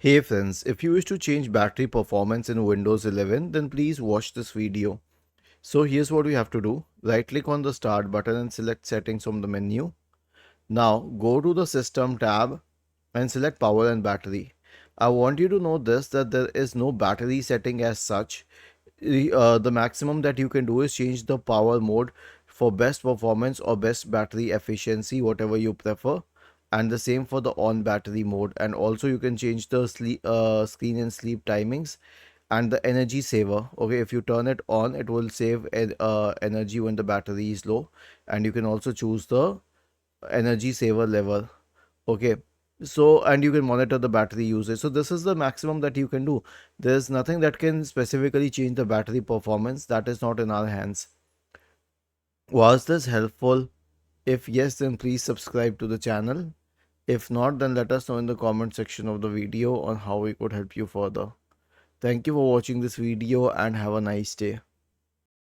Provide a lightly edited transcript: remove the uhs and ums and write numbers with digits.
Hey friends, if you wish to change battery performance in Windows 11, then please watch this video. So here's what we have to do. Right click on the start button and select settings from the menu. Now go to the system tab and select power and battery. I want you to know this, that there is no battery setting as such. The maximum that you can do is change the power mode for best performance or best battery efficiency, whatever you prefer, and the same for the on battery mode. And also you can change the screen and sleep timings and the energy saver. Okay, if you turn it on, it will save energy when the battery is low, and you can also choose the energy saver level. Okay, so and you can monitor the battery usage. So this is the maximum that you can do. There's nothing that can specifically change the battery performance. That is not in our hands. Was this helpful? If yes, then please subscribe to the channel. If not, then let us know in the comment section of the video on how we could help you further. Thank you for watching this video and have a nice day.